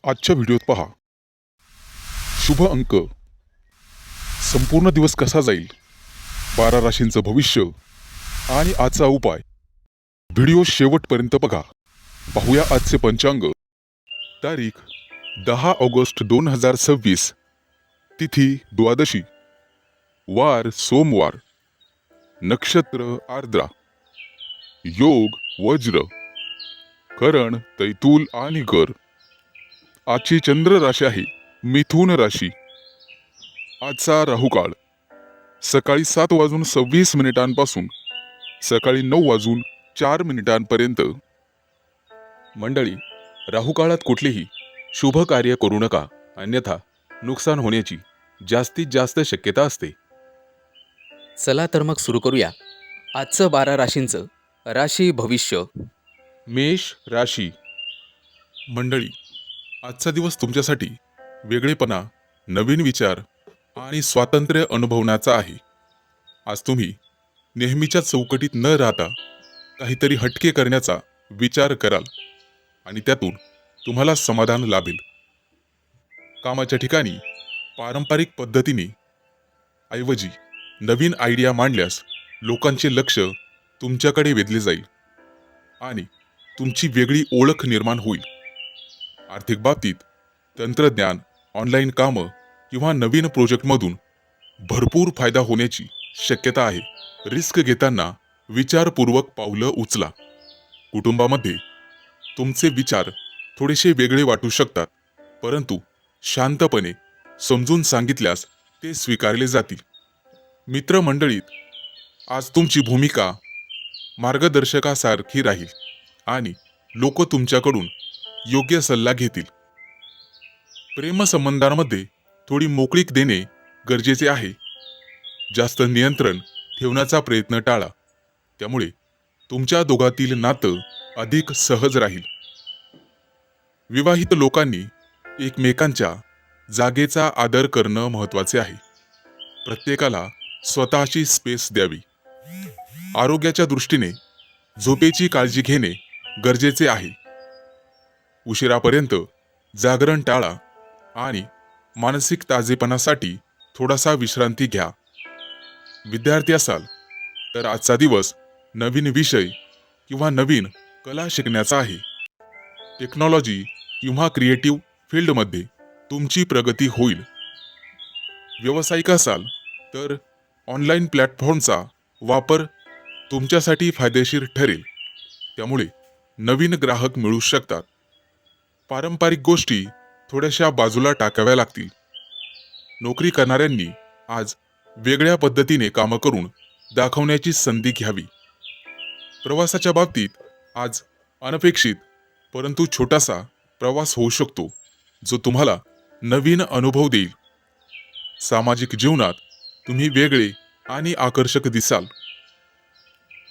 आजच्या व्हिडिओत पहा शुभ अंक, संपूर्ण दिवस कसा जाईल, 12 राशींचं भविष्य आणि आजचा उपाय. व्हिडिओ शेवटपर्यंत बघा. पाहूया आजचे पंचांग. तारीख 10 ऑगस्ट 2026, तिथी द्वादशी, वार सोमवार, नक्षत्र आर्द्रा, योग वज्र, करण तैतूल आणि कर. आजची चंद्र राशी आहे मिथुन राशी. आजचा राहुकाळ सकाळी 7:26 सकाळी 9:04 मंडळी, राहुकाळात कुठलीही शुभ कार्य करू नका, अन्यथा नुकसान होण्याची जास्तीत जास्त शक्यता असते. चला तर मग सुरू करूया आजचं 12 राशींचं राशी भविष्य. मेष राशी. मंडळी, आजचा दिवस तुमच्यासाठी वेगळेपणा, नवीन विचार आणि स्वातंत्र्य अनुभवण्याचा आहे. आज तुम्ही नेहमीच्या चौकटीत न राहता काहीतरी हटके करण्याचा विचार कराल आणि त्यातून तुम्हाला समाधान लाभेल. कामाच्या ठिकाणी पारंपरिक पद्धतीने ऐवजी नवीन आयडिया मांडल्यास लोकांचे लक्ष तुमच्याकडे वेधले जाईल आणि तुमची वेगळी ओळख निर्माण होईल. आर्थिक बाबतीत तंत्रज्ञान, ऑनलाईन कामं किंवा नवीन प्रोजेक्टमधून भरपूर फायदा होण्याची शक्यता आहे. रिस्क घेताना विचारपूर्वक पावलं उचला. कुटुंबामध्ये तुमचे विचार थोडेसे वेगळे वाटू शकतात, परंतु शांतपणे समजून सांगितल्यास ते स्वीकारले जातील. मित्रमंडळीत आज तुमची भूमिका मार्गदर्शकासारखी राहील आणि लोक तुमच्याकडून योग्य सल्ला घेतील. प्रेमसंबंधांमध्ये थोडी मोकळीक देणे गरजेचे आहे. जास्त नियंत्रण ठेवण्याचा प्रयत्न टाळा, त्यामुळे तुमच्या दोघातील नातं अधिक सहज राहील. विवाहित लोकांनी एकमेकांच्या जागेचा आदर करणं महत्त्वाचे आहे. प्रत्येकाला स्वतःची स्पेस द्यावी. आरोग्याच्या दृष्टीने झोपेची काळजी घेणे गरजेचे आहे. उशिरापर्यंत जागरण टाळा आणि मानसिक ताजेपणासाठी थोडासा विश्रांती घ्या. विद्यार्थी असाल तर आजचा दिवस नवीन विषय किंवा नवीन कला शिकण्याचा आहे. टेक्नॉलॉजी किंवा क्रिएटिव्ह फील्डमध्ये तुमची प्रगती होईल. व्यावसायिक असाल तर ऑनलाईन प्लॅटफॉर्मचा वापर तुमच्यासाठी फायदेशीर ठरेल, त्यामुळे नवीन ग्राहक मिळू शकतात. पारंपरिक गोष्टी थोड्याशा बाजूला टाकाव्या लागतील. नोकरी करणाऱ्यांनी आज वेगळ्या पद्धतीने कामं करून दाखवण्याची संधी घ्यावी. प्रवासाच्या बाबतीत आज अनपेक्षित परंतु छोटासा प्रवास होऊ शकतो, जो तुम्हाला नवीन अनुभव देईल. सामाजिक जीवनात तुम्ही वेगळे आणि आकर्षक दिसाल.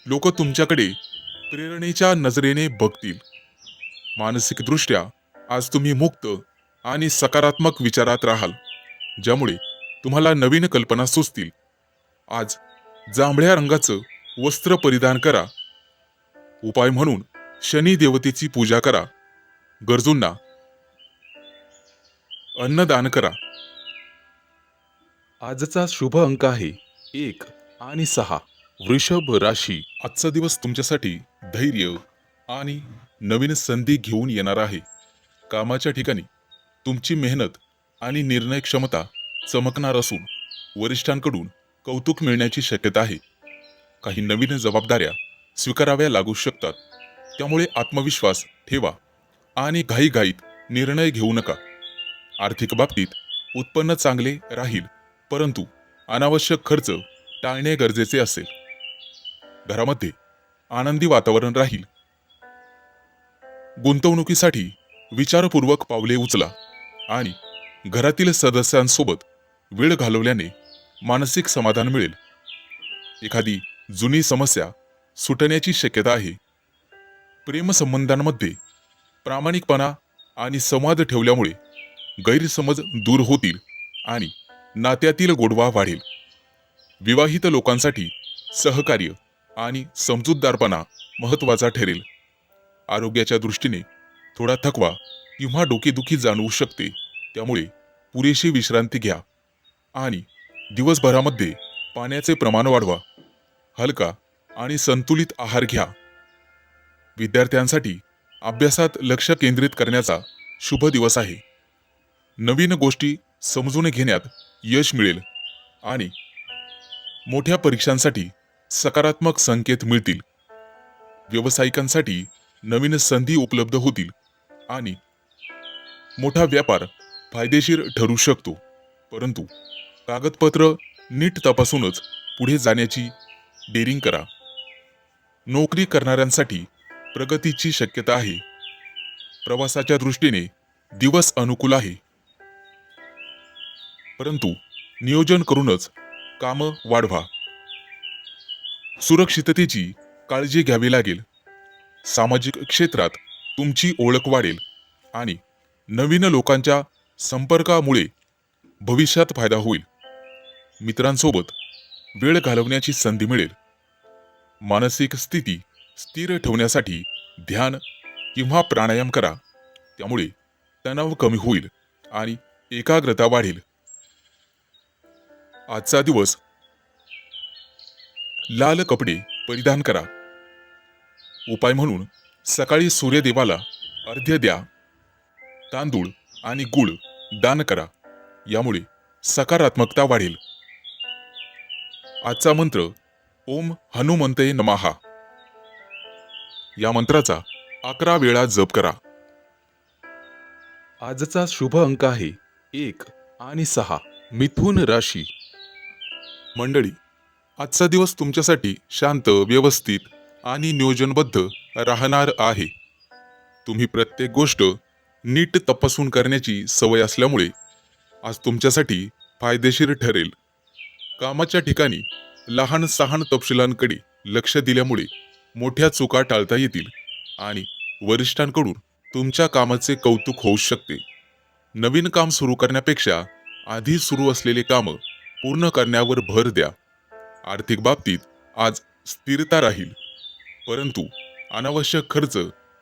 लोक तुमच्याकडे प्रेरणेच्या नजरेने बघतील. मानसिकदृष्ट्या आज तुम्ही मुक्त आणि सकारात्मक विचारात राहाल, ज्यामुळे तुम्हाला नवीन कल्पना सुचतील. आज जांभळ्या रंगाचं वस्त्र परिधान करा. उपाय म्हणून शनी देवतेची पूजा करा. गरजूंना अन्नदान करा. आजचा शुभ अंक आहे 1 आणि 6. वृषभ राशी. आजचा दिवस तुमच्यासाठी धैर्य आणि नवीन संधी घेऊन येणार आहे. कामाच्या ठिकाणी तुमची मेहनत आणि निर्णय क्षमता चमकणार असून वरिष्ठांकडून कौतुक मिळण्याची शक्यता आहे. काही नवीन जबाबदाऱ्या स्वीकाराव्या लागू शकतात, त्यामुळे आत्मविश्वास ठेवा आणि घाईघाईत निर्णय घेऊ नका. आर्थिक बाबतीत उत्पन्न चांगले राहील, परंतु अनावश्यक खर्च टाळणे गरजेचे असेल. घरामध्ये आनंदी वातावरण राहील. गुंतवणुकीसाठी विचारपूर्वक पावले उचला आणि घरातील सदस्यांसोबत वेळ घालवल्याने मानसिक समाधान मिळेल. एखादी जुनी समस्या सुटण्याची शक्यता आहे. प्रेमसंबंधांमध्ये प्रामाणिकपणा आणि संवाद ठेवल्यामुळे गैरसमज दूर होतील आणि नात्यातील गोडवा वाढेल. विवाहित लोकांसाठी सहकार्य आणि समजूतदारपणा महत्त्वाचा ठरेल. आरोग्याच्या दृष्टीने थोडा थकवा किंवा डोकेदुखी जाणवू शकते. त्यामुळे पुरेशी विश्रांती घ्या आणि दिवसभरामध्ये पाण्याचे प्रमाण वाढवा. हलका आणि संतुलित आहार घ्या. विद्यार्थ्यांसाठी अभ्यासात लक्ष केंद्रित करण्याचा शुभ दिवस आहे. नवीन गोष्टी समजून घेण्यात यश मिळेल आणि मोठ्या परीक्षांसाठी सकारात्मक संकेत मिळतील. व्यावसायिकांसाठी नवीन संधी उपलब्ध होतील आणि मोठा व्यापार फायदेशीर ठरू शकतो. परंतु कागदपत्र नीट तपासूनच पुढे जाण्याची डेअरिंग करा. नोकरी करणाऱ्यांसाठी प्रगतीची शक्यता आहे. प्रवासाच्या दृष्टीने दिवस अनुकूल आहे. परंतु नियोजन करूनच कामं वाढवा. सुरक्षिततेची काळजी घ्यावी लागेल. सामाजिक क्षेत्रात तुमची ओळख वाढेल आणि नवीन लोकांच्या संपर्कामुळे भविष्यात फायदा होईल. मित्रांसोबत वेळ घालवण्याची संधी मिळेल. मानसिक स्थिती स्थिर ठेवण्यासाठी ध्यान किंवा प्राणायाम करा. त्यामुळे तणाव कमी होईल आणि एकाग्रता वाढेल. आजचा दिवस लाल कपडे परिधान करा. उपाय म्हणून सकाळी सूर्यदेवाला अर्घ्य द्या. तांदूळ आणि गुळ दान करा. यामुळे सकारात्मकता वाढेल. आजचा मंत्र ओम हनुमंते नमः. या मंत्राचा 11 वेळा जप करा. आजचा शुभ अंक आहे 1 आणि 6. मिथुन राशी. मंडळी, आजचा दिवस तुमच्यासाठी शांत, व्यवस्थित आणि नियोजनबद्ध राहणार आहे. तुम्ही प्रत्येक गोष्ट नीट तपासून करण्याची सवय असल्यामुळे आज तुमच्यासाठी फायदेशीर ठरेल. कामाच्या ठिकाणी लहान सहान तपशिलांकडे लक्ष दिल्यामुळे मोठ्या चुका टाळता येतील आणि वरिष्ठांकडून तुमच्या कामाचे कौतुक होऊ शकते. नवीन काम सुरू करण्यापेक्षा आधी सुरू असलेले कामं पूर्ण करण्यावर भर द्या. आर्थिक बाबतीत आज स्थिरता राहील, परंतु अनावश्यक खर्च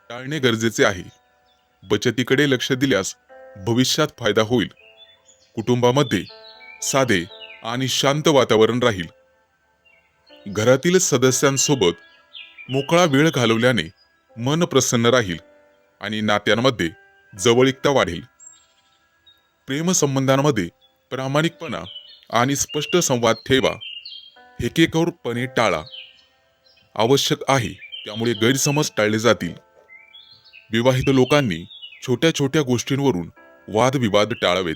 टाळणे गरजेचे आहे. बचतीकडे लक्ष दिल्यास भविष्यात फायदा होईल. कुटुंबामध्ये साधे आणि शांत वातावरण राहील. घरातील सदस्यांसोबत मोकळा वेळ घालवल्याने मन प्रसन्न राहील आणि नात्यांमध्ये जवळीकता वाढेल. प्रेमसंबंधांमध्ये प्रामाणिकपणा आणि स्पष्ट संवाद ठेवा. हेकेखोरपणे टाळा. आवश्यक आहे त्यामुळे गैरसमज टाळले जातील. विवाहित लोकांनी छोट्या छोट्या गोष्टींवरून वादविवाद टाळावेत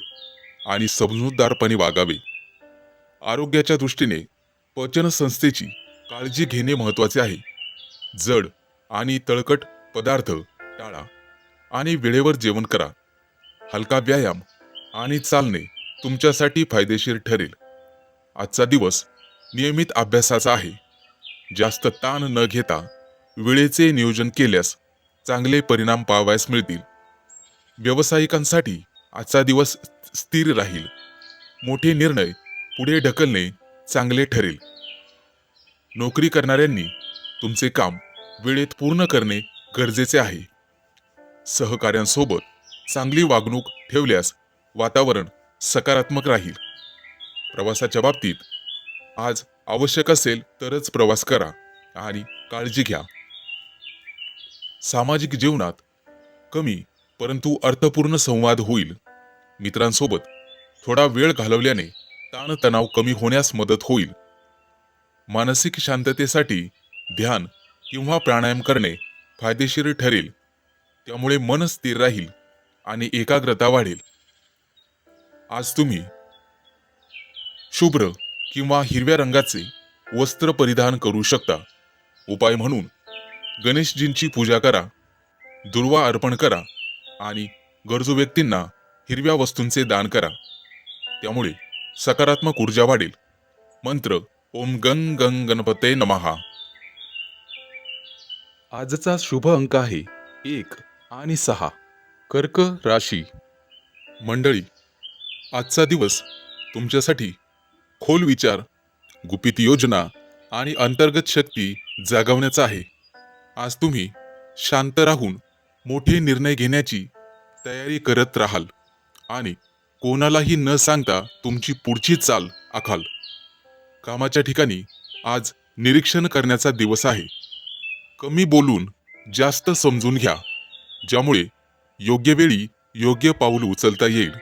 आणि समजूतदारपणे वागावे. आरोग्याच्या दृष्टीने पचनसंस्थेची काळजी घेणे महत्त्वाचे आहे. जड आणि तळकट पदार्थ टाळा आणि वेळेवर जेवण करा. हलका व्यायाम आणि चालणे तुमच्यासाठी फायदेशीर ठरेल. आजचा दिवस नियमित अभ्यासाचा आहे. जास्त ताण न घेता वेळेचे नियोजन केल्यास चांगले परिणाम पाहावयास मिळतील. व्यावसायिकांसाठी आजचा दिवस स्थिर राहील. मोठे निर्णय पुढे ढकलणे चांगले ठरेल. नोकरी करणाऱ्यांनी तुमचे काम वेळेत पूर्ण करणे गरजेचे आहे. सहकाऱ्यांसोबत चांगली वागणूक ठेवल्यास वातावरण सकारात्मक राहील. प्रवासाच्या बाबतीत आज आवश्यक असेल तरच प्रवास करा आणि काळजी घ्या. सामाजिक जीवनात कमी परंतु अर्थपूर्ण संवाद होईल. मित्रांसोबत थोडा वेळ घालवल्याने ताणतणाव कमी होण्यास मदत होईल. मानसिक शांततेसाठी ध्यान किंवा प्राणायाम करणे फायदेशीर ठरेल. त्यामुळे मन स्थिर राहील आणि एकाग्रता वाढेल. आज तुम्ही शुभ्र किंवा हिरव्या रंगाचे वस्त्र परिधान करू शकता. उपाय म्हणून गणेशजींची पूजा करा, दुर्वा अर्पण करा आणि गरजू व्यक्तींना हिरव्या वस्तूंचे दान करा. त्यामुळे सकारात्मक ऊर्जा वाढेल. मंत्र ओम गंग गंग गणपते नमः. आजचा शुभ अंक आहे 1 आणि 6. कर्क राशी. मंडळी, आजचा दिवस तुमच्यासाठी खोल विचार, गुपित योजना आणि अंतर्गत शक्ती जागवण्याचा आहे. आज तुम्ही शांत राहून मोठे निर्णय घेण्याची तयारी करत राहाल आणि कोणालाही न सांगता तुमची पुढची चाल आखाल. कामाच्या ठिकाणी आज निरीक्षण करण्याचा दिवस आहे. कमी बोलून जास्त समजून घ्या, ज्यामुळे योग्य वेळी योग्य पाऊल उचलता येईल.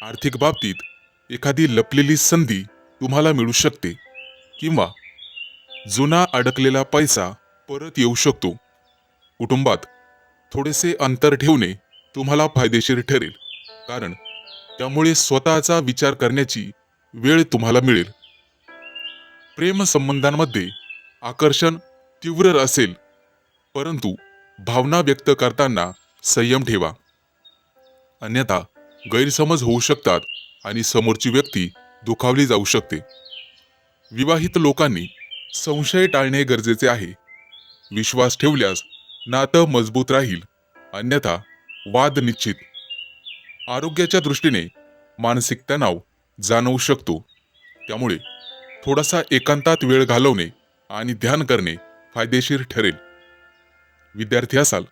आर्थिक बाबतीत एखादी लपलेली संधी तुम्हाला मिळू शकते किंवा जुना अडकलेला पैसा परत येऊ शकतो. कुटुंबात थोडेसे अंतर ठेवणे तुम्हाला फायदेशीर ठरेल, कारण त्यामुळे स्वतःचा विचार करण्याची वेळ तुम्हाला मिळेल. प्रेम संबंधांमध्ये आकर्षण तीव्र असेल, परंतु भावना व्यक्त करताना संयम ठेवा, अन्यथा गैरसमज होऊ शकतात आणि समोरची व्यक्ती दुखावली जाऊ शकते. विवाहित लोकांनी संशय टाळणे गरजेचे आहे. विश्वास ठेवल्यास नातं मजबूत राहील, अन्यथा वाद निश्चित. आरोग्याच्या दृष्टीने मानसिक तणाव जाणवू शकतो, त्यामुळे थोडासा एकांतात वेळ घालवणे आणि ध्यान करणे फायदेशीर ठरेल. विद्यार्थी असाल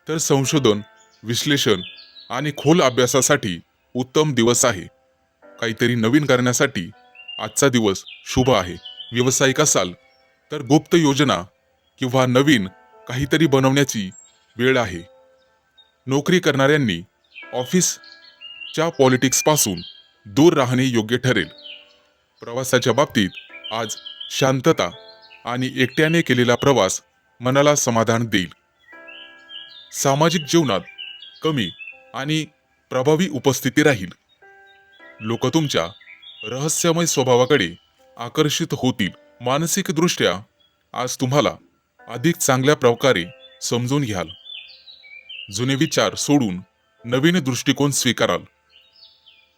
तर संशोधन, विश्लेषण आणि खोल अभ्यासासाठी उत्तम दिवस आहे. काहीतरी नवीन करण्यासाठी आजचा दिवस शुभ आहे. व्यावसायिक असाल तर गुप्त योजना किंवा नवीन काहीतरी बनवण्याची वेळ आहे. नोकरी करणाऱ्यांनी ऑफिसच्या पॉलिटिक्सपासून दूर राहणे योग्य ठरेल. प्रवासाच्या बाबतीत आज शांतता आणि एकट्याने केलेला प्रवास मनाला समाधान देईल. सामाजिक जीवनात कमी आणि प्रभावी उपस्थिती राहील. लोक तुमच्या रहस्यमय स्वभावाकडे आकर्षित होतील. मानसिकदृष्ट्या आज तुम्हाला अधिक चांगल्या प्रकारे समजून घ्याल. जुने विचार सोडून नवीन दृष्टिकोन स्वीकाराल.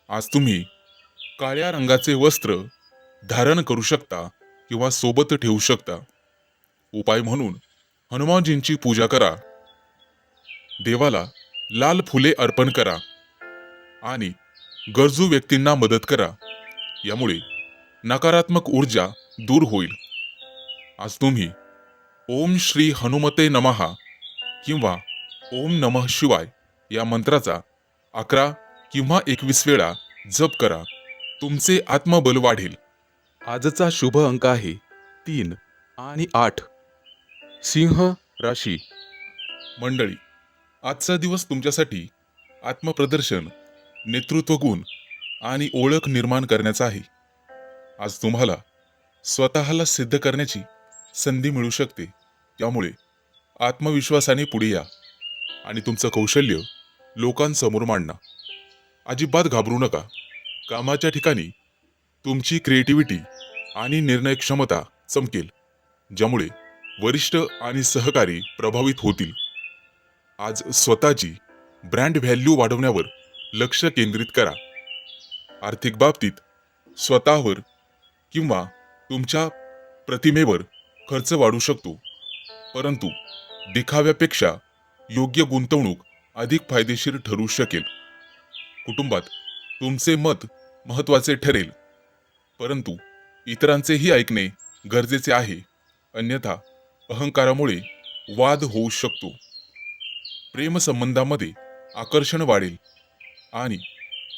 आज तुम्ही काळ्या रंगाचे वस्त्र धारण करू शकता किंवा सोबत ठेवू शकता. उपाय म्हणून हनुमानजींची पूजा करा, देवाला लाल फुले अर्पण करा आणि गरजू व्यक्तींना मदत करा. यामुळे नकारात्मक ऊर्जा दूर होईल. आज तुम्ही ओम श्री हनुमते नमः किंवा ओम नमः शिवाय या मंत्राचा 11 किंवा 21 वेळा जप करा. तुमचे आत्मबल वाढेल. आजचा शुभ अंक आहे 3 आणि 8. सिंह राशी. मंडळी, आजचा दिवस तुमच्यासाठी आत्मप्रदर्शन, नेतृत्व गुण आणि ओळख निर्माण करण्याचा आहे. आज तुम्हाला स्वतःला सिद्ध करण्याची संधी मिळू शकते, त्यामुळे आत्मविश्वासाने पुढे या आणि तुमचं कौशल्य लोकांसमोर मांडा. अजिबात घाबरू नका. कामाच्या ठिकाणी तुमची क्रिएटिव्हिटी आणि निर्णय क्षमता चमकेल, ज्यामुळे वरिष्ठ आणि सहकारी प्रभावित होतील. आज स्वतःची ब्रँड व्हॅल्यू वाढवण्यावर लक्ष केंद्रित करा. आर्थिक बाबतीत स्वतःवर किंवा तुमच्या प्रतिमेवर खर्च वाढू शकतो, परंतु दिखाव्यापेक्षा योग्य गुंतवणूक अधिक फायदेशीर ठरू शकेल. कुटुंबात तुमचे मत महत्त्वाचे ठरेल, परंतु इतरांचेही ऐकणे गरजेचे आहे, अन्यथा अहंकारामुळे वाद होऊ शकतो. प्रेमसंबंधामध्ये आकर्षण वाढेल आणि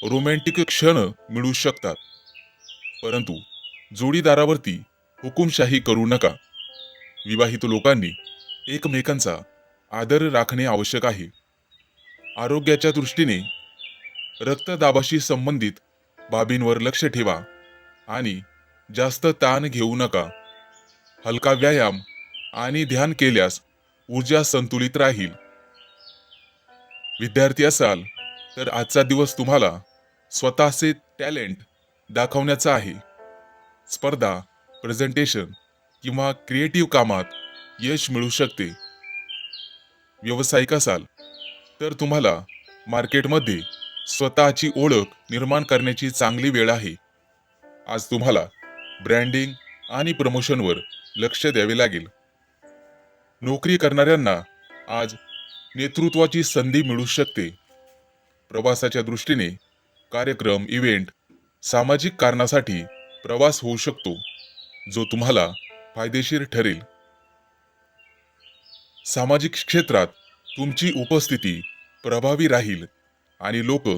रोमॅन्टिक क्षण मिळू शकतात, परंतु जोडीदारावरती हुकुमशाही करू नका. विवाहित लोकांनी एकमेकांचा आदर राखणे आवश्यक आहे. आरोग्याच्या दृष्टीने रक्तदाबाशी संबंधित बाबींवर लक्ष ठेवा आणि जास्त ताण घेऊ नका. हलका व्यायाम आणि ध्यान केल्यास ऊर्जा संतुलित राहील. विद्यार्थी असाल तर आजचा दिवस तुम्हाला स्वतःचे टॅलेंट दाखवण्याचा आहे. स्पर्धा, प्रेझेंटेशन किंवा क्रिएटिव्ह कामात यश मिळू शकते. व्यावसायिक असाल तर तुम्हाला मार्केटमध्ये स्वतःची ओळख निर्माण करण्याची चांगली वेळ आहे. आज तुम्हाला ब्रँडिंग आणि प्रमोशनवर लक्ष द्यावे लागेल. नोकरी करणाऱ्यांना आज नेतृत्वाची संधी मिळू शकते. प्रवासाच्या दृष्टीने कार्यक्रम, इव्हेंट, सामाजिक कारणासाठी प्रवास होऊ शकतो, जो तुम्हाला फायदेशीर ठरेल. सामाजिक क्षेत्रात तुमची उपस्थिती प्रभावी राहील आणि लोक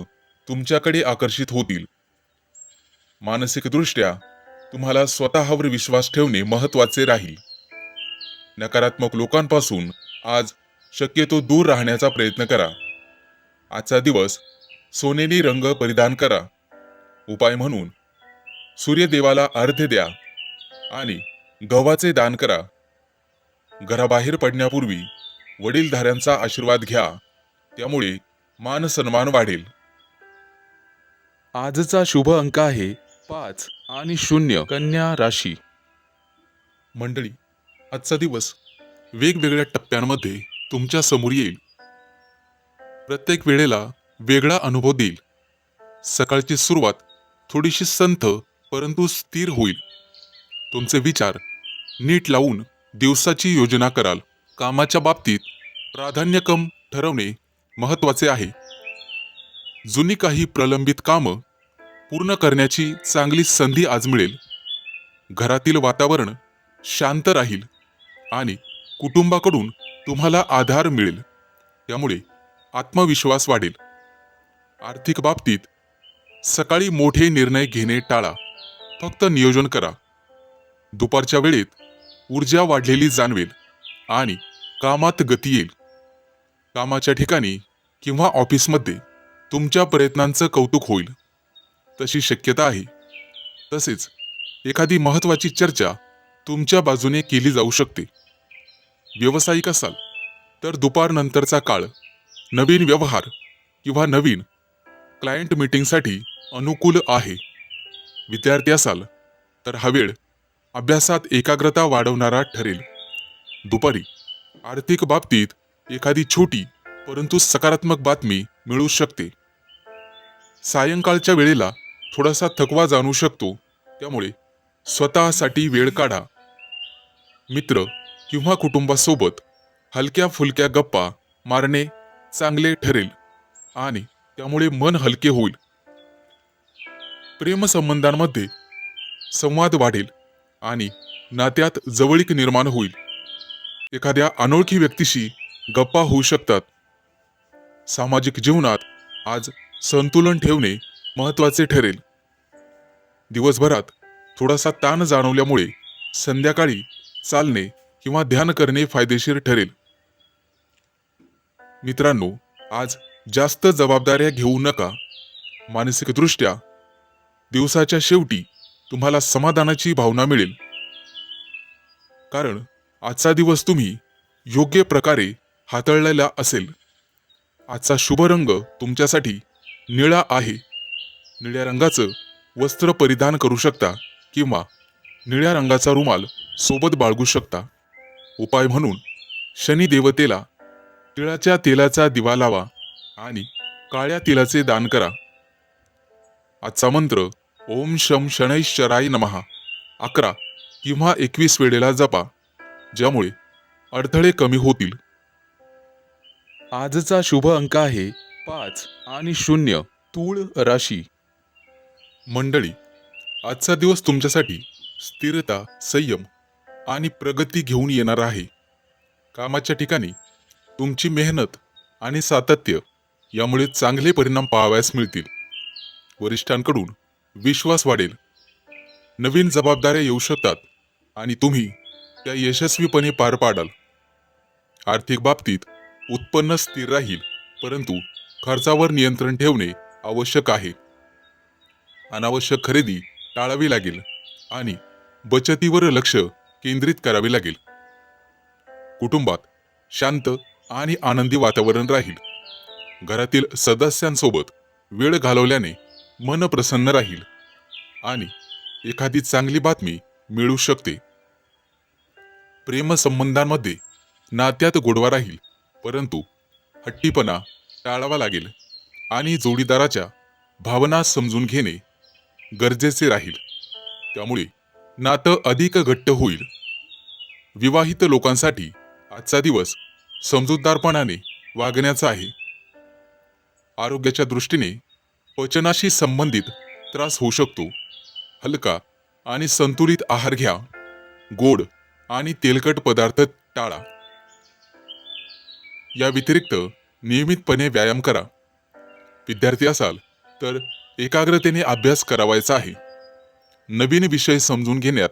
तुमच्याकडे आकर्षित होतील. मानसिकदृष्ट्या तुम्हाला स्वतःवर विश्वास ठेवणे महत्त्वाचे राहील. नकारात्मक लोकांपासून आज शक्यतो दूर राहण्याचा प्रयत्न करा. आजचा दिवस सोनेरी रंग परिधान करा. उपाय म्हणून सूर्यदेवाला अर्घ्य द्या आणि गव्हाचे दान करा. घराबाहेर पडण्यापूर्वी वडीलधाऱ्यांचा आशीर्वाद घ्या, त्यामुळे मान सन्मान वाढेल. आजचा शुभ अंक आहे 5 आणि 0. कन्या राशी. मंडळी, आजचा दिवस वेगवेगळ्या टप्प्यांमध्ये तुमच्या समोर येईल. प्रत्येक वेळेला वेगळा अनुभव देईल. सकाळची सुरुवात थोडीशी संथ परंतु स्थिर होईल. तुमचे विचार नीट लावून दिवसाची योजना कराल. कामाच्या बाबतीत प्राधान्यक्रम ठरवणे महत्त्वाचे आहे. जुनी काही प्रलंबित कामं पूर्ण करण्याची चांगली संधी आज मिळेल. घरातील वातावरण शांत राहील आणि कुटुंबाकडून तुम्हाला आधार मिळेल, त्यामुळे आत्मविश्वास वाढेल. आर्थिक बाबतीत सकाळी मोठे निर्णय घेणे टाळा, फक्त नियोजन करा. दुपारच्या वेळेत ऊर्जा वाढलेली जाणवेल आणि कामात गती येईल. कामाच्या ठिकाणी किंवा ऑफिसमध्ये तुमच्या प्रयत्नांचं कौतुक होईल, तशी शक्यता आहे. तसेच एखादी महत्त्वाची चर्चा तुमच्या बाजूने केली जाऊ शकते. व्यावसायिक असाल तर दुपारनंतरचा काळ नवीन व्यवहार किंवा नवीन क्लायंट मीटिंगसाठी अनुकूल आहे. विद्यार्थी असाल तर हा वेळ अभ्यासात एकाग्रता वाढवणारा ठरेल. दुपारी आर्थिक बाबतीत एखादी छोटी परंतु सकारात्मक बातमी मिळू शकते. सायंकाळच्या वेळेला थोडासा थकवा जाणवू शकतो, त्यामुळे स्वतःसाठी वेळ काढा. मित्र किंवा कुटुंबासोबत हलक्या फुलक्या गप्पा मारणे चांगले ठरेल आणि त्यामुळे मन हलके होईल. प्रेमसंबंधांमध्ये संवाद वाढेल आणि नात्यात जवळीक निर्माण होईल. एखाद्या अनोळखी व्यक्तीशी गप्पा होऊ शकतात. सामाजिक जीवनात आज संतुलन ठेवणे महत्त्वाचे ठरेल. दिवसभरात थोडासा ताण जाणवल्यामुळे संध्याकाळी चालणे किंवा ध्यान करणे फायदेशीर ठरेल. मित्रांनो, आज जास्त जबाबदाऱ्या घेऊ नका. मानसिकदृष्ट्या दिवसाच्या शेवटी तुम्हाला समाधानाची भावना मिळेल, कारण आजचा दिवस तुम्ही योग्य प्रकारे हाताळलेला असेल. आजचा शुभ रंग तुमच्यासाठी निळा आहे. निळ्या रंगाचं वस्त्र परिधान करू शकता किंवा निळ्या रंगाचा रुमाल सोबत बाळगू शकता. उपाय म्हणून शनी देवतेला तिळाच्या तेलाचा दिवा लावा आणि काळ्या तिळाचे दान करा. आजचा मंत्र ओम शम शनैश्चराय नमः 11 किंवा 21 वेळेला जपा, ज्यामुळे अडथळे कमी होतील. आजचा शुभ अंक आहे 5 आणि 0. तूळ राशी. मंडळी, आजचा दिवस तुमच्यासाठी स्थिरता, संयम आणि प्रगती घेऊन येणार आहे. कामाच्या ठिकाणी तुमची मेहनत आणि सातत्य यामुळे चांगले परिणाम पाहावयास मिळतील. वरिष्ठांकडून विश्वास वाढेल. नवीन जबाबदाऱ्या येऊ शकतात आणि तुम्ही त्या यशस्वीपणे पार पाडाल. आर्थिक बाबतीत उत्पन्न स्थिर राहील, परंतु खर्चावर नियंत्रण ठेवणे आवश्यक आहे. अनावश्यक खरेदी टाळावी लागेल आणि बचतीवर लक्ष केंद्रित करावे लागेल. कुटुंबात शांत आणि आनंदी वातावरण राहील. घरातील सदस्यांसोबत वेळ घालवल्याने मन प्रसन्न राहील आणि एखादी चांगली बातमी मिळू शकते. प्रेमसंबंधांमध्ये नात्यात गोडवा राहील, परंतु हट्टीपणा टाळावा लागेल आणि जोडीदाराच्या भावना समजून घेणे गरजेचे राहील, त्यामुळे नातं अधिक घट्ट होईल. विवाहित लोकांसाठी आजचा दिवस समजूतदारपणाने वागण्याचा आहे. आरोग्याच्या दृष्टीने पचनाशी संबंधित त्रास होऊ शकतो. हलका आणि संतुलित आहार घ्या. गोड आणि तेलकट पदार्थ टाळा. या व्यतिरिक्त नियमितपणे व्यायाम करा. विद्यार्थी असाल तर एकाग्रतेने अभ्यास करावायचा आहे. नवीन विषय समजून घेण्यात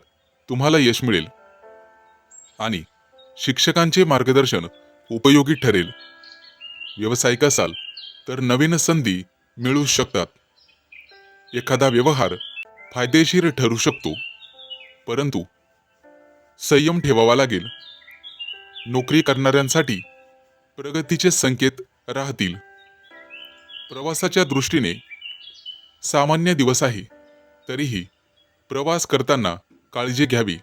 तुम्हाला यश मिळेल आणि शिक्षकांचे मार्गदर्शन उपयोगी ठरेल. व्यावसायिक असाल तर नवीन संधी मिळू शकतात. एखादा व्यवहार फायदेशीर ठरू शकतो, परंतु संयम ठेवावा लागेल. नोकरी करणाऱ्यांसाठी प्रगतीचे संकेत राहतील. प्रवासाच्या दृष्टीने सामान्य दिवस आहे, तरीही प्रवास करताना काळजी घ्यावी.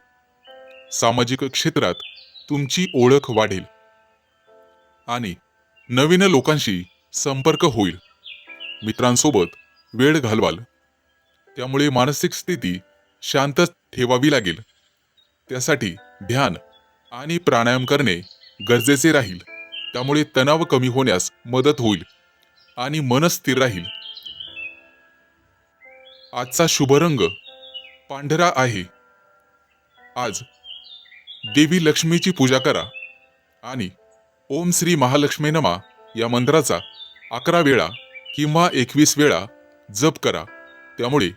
सामाजिक क्षेत्रात तुमची ओळख वाढेल आणि नवीन लोकांशी संपर्क होईल. मित्रांसोबत वेळ घालवाल, त्यामुळे मानसिक स्थिती शांत ठेवावी लागेल. त्यासाठी ध्यान आणि प्राणायाम करणे गरजेचे राहील. त्यामुळे तणाव कमी होण्यास मदत होईल आणि मन स्थिर राहील. आजचा शुभ रंग पांढरा आहे. आज देवी लक्ष्मीची पूजा करा आणि ओम श्री महालक्ष्मी नमा या मंत्राचा 11 वेळा किंवा 21 वेळा जप करा. त्यामुळे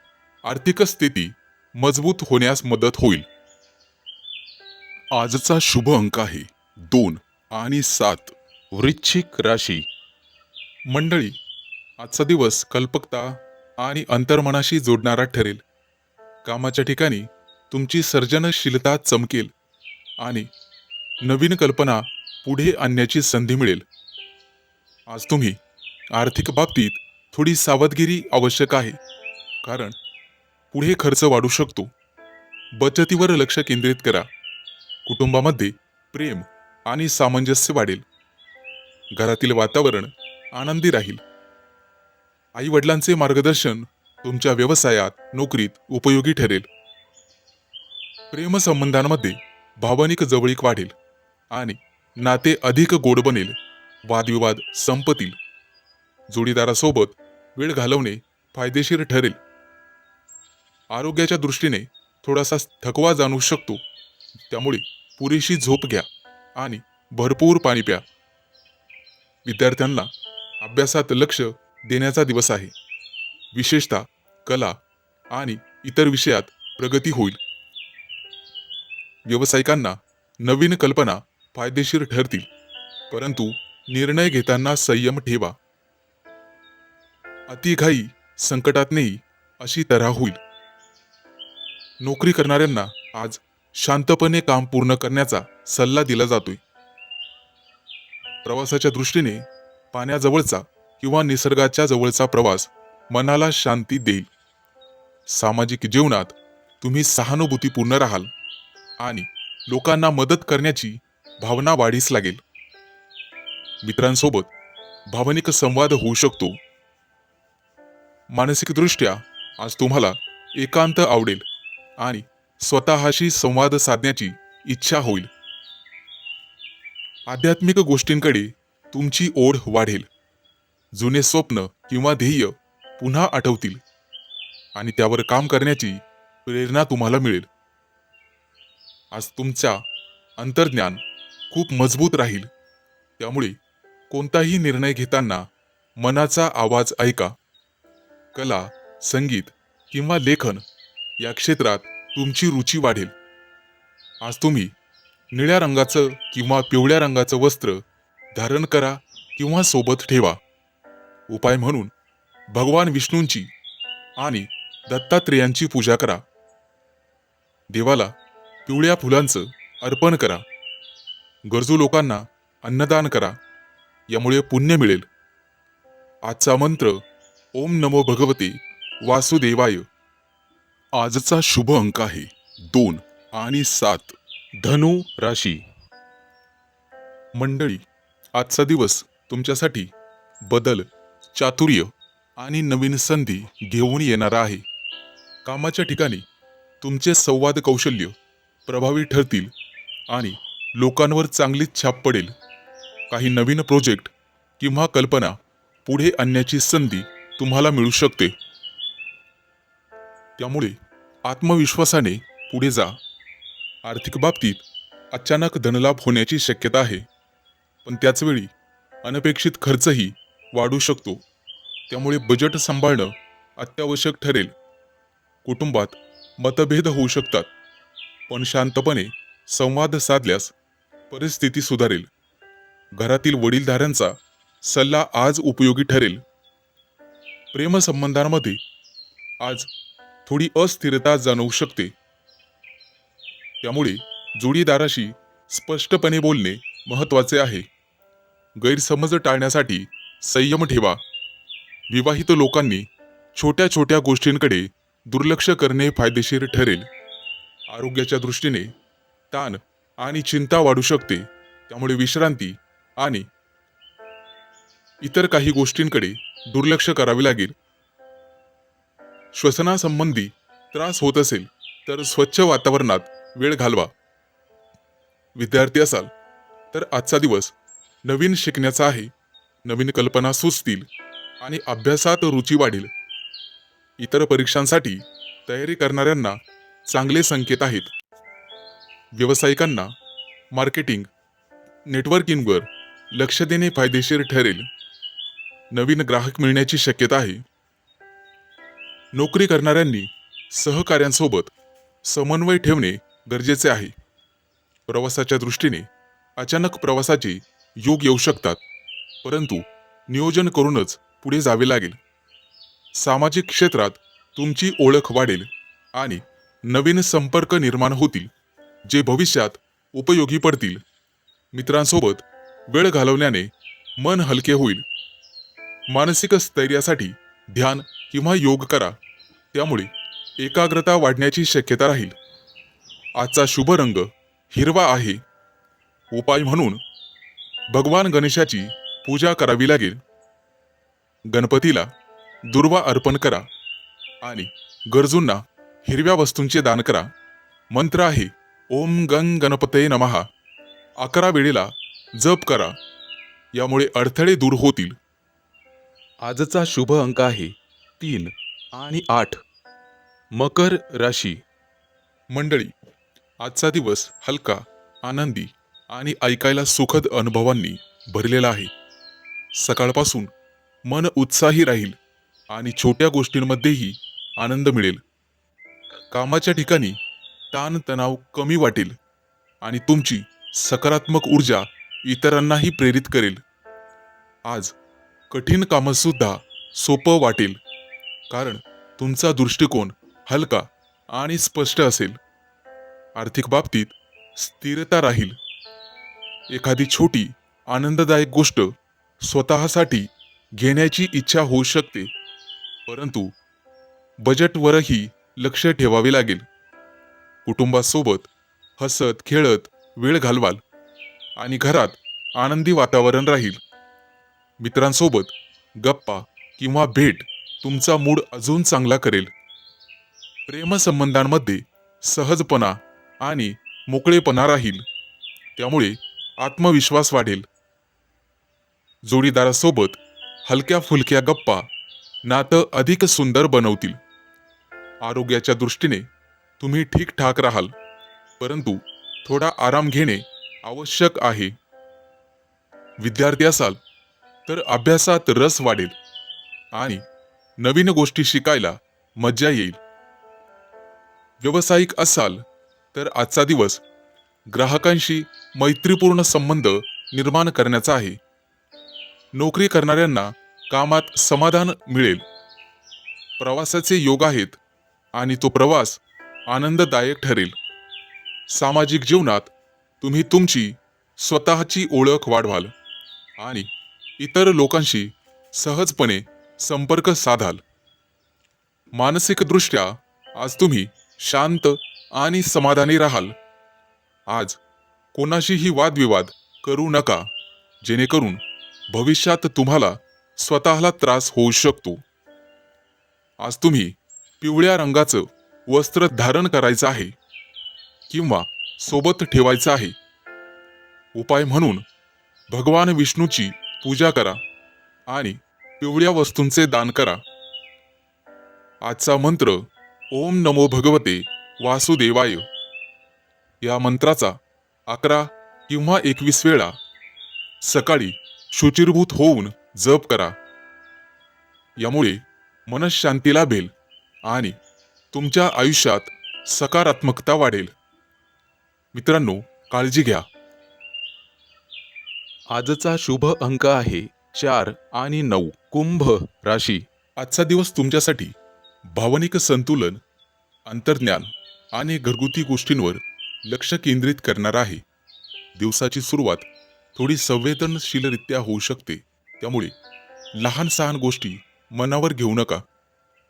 आर्थिक स्थिती मजबूत होण्यास मदत होईल. आजचा शुभ अंक आहे 2 आणि 7. वृश्चिक राशी. मंडळी, आजचा दिवस कल्पकता आणि अंतर्मनाशी जोडणारा ठरेल. कामाच्या ठिकाणी तुमची सर्जनशीलता चमकेल आणि नवीन कल्पना पुढे आणण्याची संधी मिळेल. आज तुम्ही आर्थिक बाबतीत थोडी सावधगिरी आवश्यक आहे, कारण पुढे खर्च वाढू शकतो. बचतीवर लक्ष केंद्रित करा. कुटुंबामध्ये प्रेम आणि सामंजस्य वाढेल. घरातील वातावरण आनंदी राहील. आई वडिलांचे मार्गदर्शन तुमच्या व्यवसायात, नोकरीत उपयोगी ठरेल. प्रेमसंबंधांमध्ये भावनिक जवळीक वाढेल आणि नाते अधिक गोड बनेल. वादविवाद संपतील. जोडीदारासोबत वेळ घालवणे फायदेशीर ठरेल. आरोग्याच्या दृष्टीने थोडासा थकवा जाणवू शकतो, त्यामुळे पुरेशी झोप घ्या आणि भरपूर पाणी प्या. विद्यार्थ्यांना अभ्यासात लक्ष देण्याचा दिवस आहे. विशेषतः कला आणि इतर विषयात प्रगती होईल. व्यावसायिकांना नवीन कल्पना फायदेशीर ठरतील, परंतु निर्णय घेताना संयम ठेवा. अतिघाई संकटात नेई अशी तऱ्हा होईल. नोकरी करणाऱ्यांना आज शांतपणे काम पूर्ण करण्याचा सल्ला दिला जातोय. प्रवासाच्या दृष्टीने पाण्याजवळचा किंवा निसर्गाच्या जवळचा प्रवास मनाला शांती देईल. सामाजिक जीवनात तुम्ही सहानुभूतीपूर्ण राहाल आणि लोकांना मदत करण्याची भावना वाढीस लागेल. मित्रांसोबत भावनिक संवाद होऊ शकतो. मानसिकदृष्ट्या आज तुम्हाला एकांत आवडेल आणि स्वतःशी संवाद साधण्याची इच्छा होईल. आध्यात्मिक गोष्टींकडे तुमची ओढ वाढेल. जुने स्वप्न किंवा ध्येय पुन्हा आठवतील आणि त्यावर काम करण्याची प्रेरणा तुम्हाला मिळेल. आज तुमचा अंतर्ज्ञान खूप मजबूत राहील, त्यामुळे कोणताही निर्णय घेताना मनाचा आवाज ऐका. कला, संगीत किंवा लेखन या क्षेत्रात तुमची रुची वाढेल. आज तुम्ही निळ्या रंगाचं किंवा पिवळ्या रंगाचं वस्त्र धारण करा किंवा सोबत ठेवा. उपाय म्हणून भगवान विष्णूंची आणि दत्तात्रेयांची पूजा करा. देवाला पिवळ्या फुलांचं अर्पण करा. गरजू लोकांना अन्नदान करा, यामुळे पुण्य मिळेल. आजचा मंत्र ओम नमो भगवते वासुदेवाय. आजचा शुभ अंक आहे 2 आणि 7. धनु राशी. मंडळी, आजचा दिवस तुमच्यासाठी बदल, चातुर्य आणि नवीन संधी घेऊन येणारा आहे. कामाच्या ठिकाणी तुमचे संवाद कौशल्य प्रभावी ठरतील आणि लोकांवर चांगलीच छाप पडेल. काही नवीन प्रोजेक्ट किंवा कल्पना पुढे आणण्याची संधी तुम्हाला मिळू शकते. त्यामुळे आत्मविश्वासाने पुढे जा. आर्थिक बाबतीत अचानक धनलाभ होण्याची शक्यता आहे, पण त्याचवेळी अनपेक्षित खर्चही वाढू शकतो. त्यामुळे बजेट सांभाळणं अत्यावश्यक ठरेल. कुटुंबात मतभेद होऊ शकतात, पण शांतपणे संवाद साधल्यास परिस्थिती सुधारेल. घरातील वडीलधाऱ्यांचा सल्ला आज उपयोगी ठरेल. प्रेमसंबंधांमध्ये आज थोडी अस्थिरता जाणवू शकते. त्यामुळे जोडीदाराशी स्पष्टपणे बोलणे महत्त्वाचे आहे. गैरसमज टाळण्यासाठी संयम ठेवा. विवाहित लोकांनी छोट्या छोट्या गोष्टींकडे दुर्लक्ष करणे फायदेशीर ठरेल. आरोग्याच्या दृष्टीने ताण आणि चिंता वाढू शकते. त्यामुळे विश्रांती आणि इतर काही गोष्टींकडे दुर्लक्ष करावे लागेल. श्वसनासंबंधी त्रास होत असेल तर स्वच्छ वातावरणात वेळ घालवा. विद्यार्थी असाल तर आजचा दिवस नवीन शिकण्याचा आहे. नवीन कल्पना सुचतील आणि अभ्यासात रुची वाढेल. इतर परीक्षांसाठी तयारी करणाऱ्यांना चांगले संकेत आहेत. व्यावसायिकांना मार्केटिंग, नेटवर्किंगवर लक्ष देणे फायदेशीर ठरेल. नवीन ग्राहक मिळण्याची शक्यता आहे. नोकरी करणाऱ्यांनी सहकाऱ्यांसोबत समन्वय ठेवणे गरजेचे आहे. प्रवासाच्या दृष्टीने अचानक प्रवासाचे योग येऊ शकतात, परंतु नियोजन करूनच पुढे जावे लागेल. सामाजिक क्षेत्रात तुमची ओळख वाढेल आणि नवीन संपर्क निर्माण होतील, जे भविष्यात उपयोगी पडतील. मित्रांसोबत वेळ घालवल्याने मन हलके होईल. मानसिक स्थैर्यासाठी ध्यान किंवा योग करा, त्यामुळे एकाग्रता वाढण्याची शक्यता राहील. आजचा शुभ रंग हिरवा आहे. उपाय म्हणून भगवान गणेशाची पूजा करावी लागेल. गणपतीला दुर्वा अर्पण करा आणि गरजूंना हिरव्या वस्तूंचे दान करा. मंत्र आहे ओम गंग गणपतये नमः. 11 वेळेला जप करा, यामुळे अडथळे दूर होतील. आजचा शुभ अंक आहे 3 आणि 8. मकर राशी. मंडळी, आजचा दिवस हलका, आनंदी आणि ऐकायला सुखद अनुभवांनी भरलेला आहे. सकाळपासून मन उत्साही राहील आणि छोट्या गोष्टींमध्येही आनंद मिळेल. कामाच्या ठिकाणी ताणतणाव कमी वाटेल आणि तुमची सकारात्मक ऊर्जा इतरांनाही प्रेरित करेल. आज कठीण कामसुद्धा सोपं वाटेल, कारण तुमचा दृष्टिकोन हलका आणि स्पष्ट असेल. आर्थिक बाबतीत स्थिरता राहील. एखादी छोटी आनंददायक गोष्ट स्वतःसाठी घेण्याची इच्छा होऊ शकते, परंतु बजेटवरही लक्ष ठेवावे लागेल. कुटुंबासोबत हसत खेळत वेळ घालवाल आणि घरात आनंदी वातावरण राहील. मित्रांसोबत गप्पा किंवा भेट तुमचा मूड अजून चांगला करेल. प्रेमसंबंधांमध्ये सहजपणा आणि मोकळेपणा राहील, त्यामुळे आत्मविश्वास वाढेल. जोडीदारासोबत हलक्या फुलक्या गप्पा नातं अधिक सुंदर बनवतील. आरोग्याच्या दृष्टीने तुम्ही ठीकठाक राहाल, परंतु थोडा आराम घेणे आवश्यक आहे. विद्यार्थी असाल तर अभ्यासात रस वाढेल आणि नवीन गोष्टी शिकायला मज्जा येईल. व्यावसायिक असाल तर आजचा दिवस ग्राहकांशी मैत्रीपूर्ण संबंध निर्माण करण्याचा आहे. नोकरी करणाऱ्यांना कामात समाधान मिळेल. प्रवासाचे योग आहेत आणि तो प्रवास आनंददायक ठरेल. सामाजिक जीवनात तुम्ही तुमची स्वतःची ओळख वाढवाल आणि इतर लोकांशी सहजपणे संपर्क साधाल. मानसिकदृष्ट्या आज तुम्ही शांत आणि समाधानी राहाल. आज कोणाशीही वादविवाद करू नका, जेणेकरून भविष्यात तुम्हाला स्वतःला त्रास होऊ शकतो. आज तुम्ही पिवळ्या रंगाचं वस्त्र धारण करायचं आहे किंवा सोबत ठेवायचं आहे. उपाय म्हणून भगवान विष्णूची पूजा करा आणि पिवळ्या वस्तूंचे दान करा. आजचा मंत्र ओम नमो भगवते वासुदेवाय. या मंत्राचा 11 किंवा 21 वेळा सकाळी शुचिर्भूत होऊन जप करा. यामुळे मनःशांती लाभेल आणि तुमच्या आयुष्यात सकारात्मकता वाढेल. मित्रांनो, काळजी घ्या. आजचा शुभ अंक आहे 4 आणि 9. कुंभ राशी. आजचा दिवस तुमच्यासाठी भावनिक संतुलन, अंतर्ज्ञान आणि घरगुती गोष्टींवर लक्ष केंद्रित करणार आहे. दिवसाची सुरुवात थोडी संवेदनशीलरित्या होऊ शकते, त्यामुळे लहान सहान गोष्टी मनावर घेऊ नका.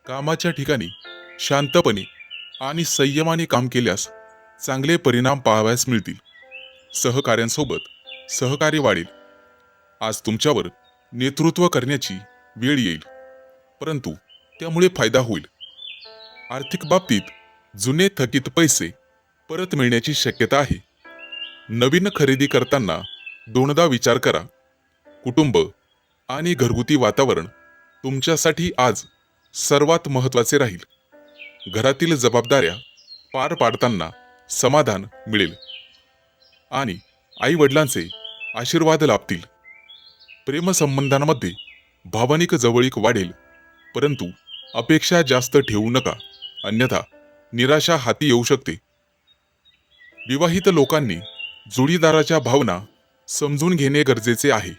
कामाच्या ठिकाणी शांतपणे आणि संयमाने काम केल्यास चांगले परिणाम पाहावयास मिळतील. सहकाऱ्यांसोबत सहकार्य वाढेल. आज तुमच्यावर नेतृत्व करण्याची वेळ येईल, परंतु त्यामुळे फायदा होईल. आर्थिक बाबतीत जुने थकीत पैसे परत मिळण्याची शक्यता आहे. नवीन खरेदी करताना दोनदा विचार करा. कुटुंब आणि घरगुती वातावरण तुमच्यासाठी आज सर्वात महत्त्वाचे राहील. घरातील जबाबदाऱ्या पार पाडताना समाधान मिळेल आणि आई वडिलांचे आशीर्वाद लाभतील. प्रेमसंबंधांमध्ये भावनिक जवळीक वाढेल, परंतु अपेक्षा जास्त ठेवू नका, अन्यथा निराशा हाती येऊ शकते. विवाहित लोकांनी जोडीदाराच्या भावना समजून घेणे गरजेचे आहे.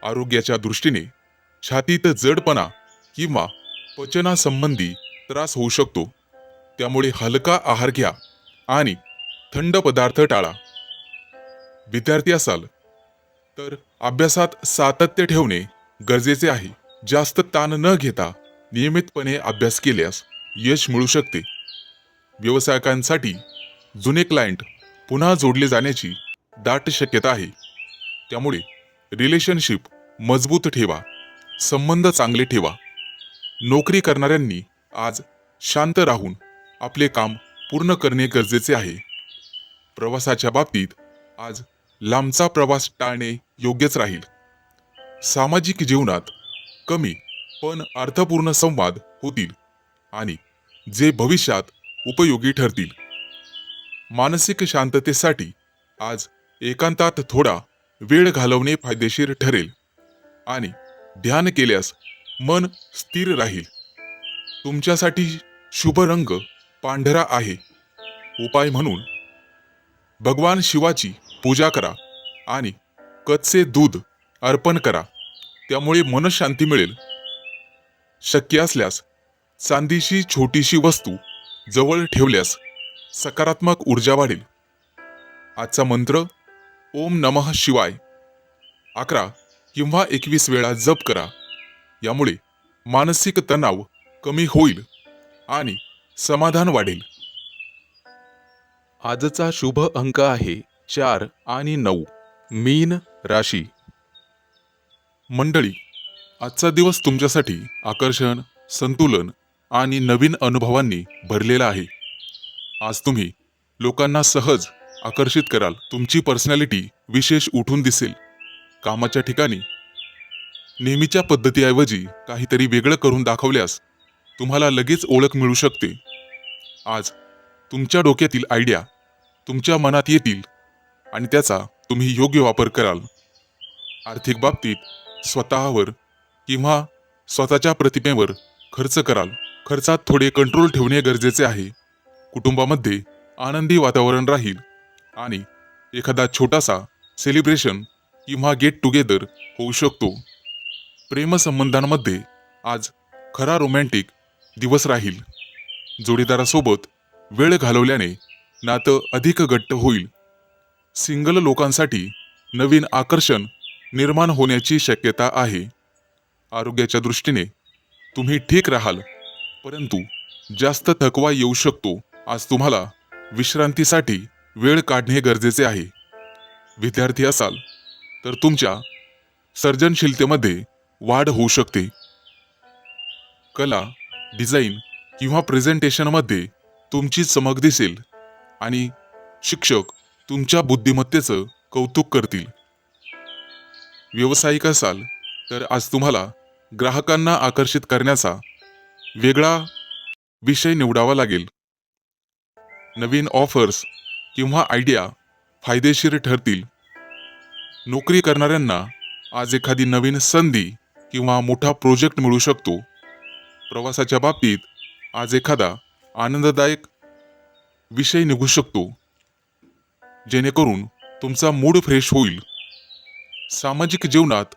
आरोग्याच्या दृष्टीने छातीत जडपणा किंवा पचनासंबंधी त्रास होऊ शकतो, त्यामुळे हलका आहार घ्या आणि थंड पदार्थ टाळा. विद्यार्थी असाल तर अभ्यासात सातत्य ठेवणे गरजेचे आहे. जास्त ताण न घेता नियमितपणे अभ्यास केल्यास यश मिळू शकते. व्यावसायिकांसाठी जुने क्लायंट पुन्हा जोडले जाण्याची दाट शक्यता आहे, त्यामुळे रिलेशनशिप मजबूत ठेवा, संबंध चांगले ठेवा. नोकरी करणाऱ्यांनी आज शांत राहून आपले काम पूर्ण करणे गरजेचे आहे. प्रवासाच्या बाबतीत आज लांबचा प्रवास टाळणे योग्यच राहील. सामाजिक जीवनात कमी पण अर्थपूर्ण संवाद होतील आणि जे भविष्यात उपयोगी ठरतील. मानसिक शांततेसाठी आज एकांतात थोडा वेळ घालवणे फायदेशीर ठरेल आणि ध्यान केल्यास मन स्थिर राहील. तुमच्यासाठी शुभ रंग पांढरा आहे. उपाय म्हणून भगवान शिवाची पूजा करा आणि कच्चे दूध अर्पण करा, त्यामुळे मनशांती मिळेल. शक्य असल्यास चांदीची छोटीशी वस्तू जवळ ठेवल्यास सकारात्मक ऊर्जा वाढेल. आजचा मंत्र ओम नमः शिवाय 11 किंवा 21 वेळा जप करा. यामुळे मानसिक तणाव कमी होईल आणि समाधान वाढेल. आजचा शुभ अंक आहे 4 आणि 9. मीन राशी. मंडळी, आजचा दिवस तुमच्यासाठी आकर्षण, संतुलन आणि नवीन अनुभवांनी भरलेला आहे. आज तुम्ही लोकांना सहज आकर्षित कराल. तुमची पर्सनॅलिटी विशेष उठून दिसेल. कामाच्या ठिकाणी नेहमीच्या पद्धतीऐवजी काहीतरी वेगळं करून दाखवल्यास तुम्हाला लगेच ओळख मिळू शकते. आज तुमच्या डोक्यातील आयडिया तुमच्या मनात येतील आणि त्याचा तुम्ही योग्य वापर कराल. आर्थिक बाबतीत स्वतःवर किंवा स्वतःच्या प्रतिमेवर खर्च कराल. खर्चात थोडे कंट्रोल ठेवणे गरजेचे आहे. कुटुंबामध्ये आनंदी वातावरण राहील आणि एखादा छोटासा सेलिब्रेशन किंवा गेट टुगेदर होऊ शकतो. प्रेमसंबंधांमध्ये आज खरा रोमॅन्टिक दिवस राहील. जोडीदारासोबत वेळ घालवल्याने नातं अधिक घट्ट होईल. सिंगल लोकांसाठी नवीन आकर्षण निर्माण होण्याची शक्यता आहे. आरोग्याच्या दृष्टीने तुम्ही ठीक राहाल, परंतु जास्त थकवा येऊ शकतो. आज तुम्हाला विश्रांतीसाठी वेळ काढणे गरजेचे आहे. विद्यार्थी असाल तर तुमच्या सर्जनशीलतेमध्ये वाढ होऊ शकते. कला, डिझाईन किंवा प्रेझेंटेशनमध्ये तुमची चमक दिसेल आणि शिक्षक तुमच्या बुद्धिमत्तेचं कौतुक करतील. व्यावसायिक असाल तर आज तुम्हाला ग्राहकांना आकर्षित करण्याचा वेगळा विषय निवडावा लागेल. नवीन ऑफर्स किंवा आयडिया फायदेशीर ठरतील. नोकरी करणाऱ्यांना आज एखादी नवीन संधी किंवा मोठा प्रोजेक्ट मिळू शकतो. प्रवासाच्या बाबतीत आज एखादा आनंददायक विषय निघू शकतो, जेणेकरून तुमचा मूड फ्रेश होईल. सामाजिक जीवनात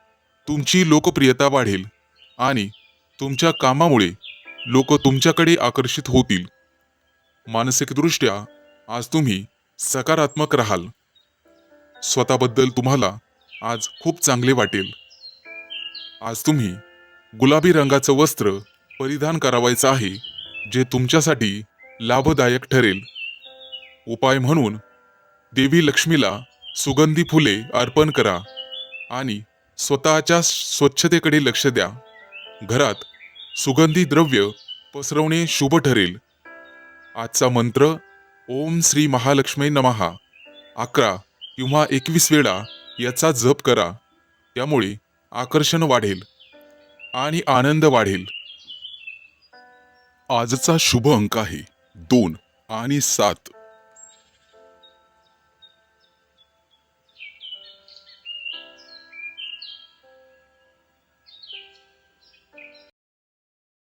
तुमची लोकप्रियता वाढेल आणि तुमच्या कामामुळे लोक तुमच्याकडे आकर्षित होतील. मानसिकदृष्ट्या आज तुम्ही सकारात्मक राहाल. स्वतःबद्दल तुम्हाला आज खूप चांगले वाटेल. आज तुम्ही गुलाबी रंगाचं वस्त्र परिधान करावायचं आहे, जे तुमच्यासाठी लाभदायक ठरेल. उपाय म्हणून देवी लक्ष्मीला सुगंधी फुले अर्पण करा आणि स्वतःच्या स्वच्छतेकडे लक्ष द्या. घरात सुगंधी द्रव्य पसरवणे शुभ ठरेल. आजचा मंत्र ओम श्री महालक्ष्मी नमः 11 किंवा 21 वेळा याचा जप करा. त्यामुळे आकर्षण वाढेल आणि आनंद वाढेल. आजचा शुभ अंक आहे 2 आणि 7.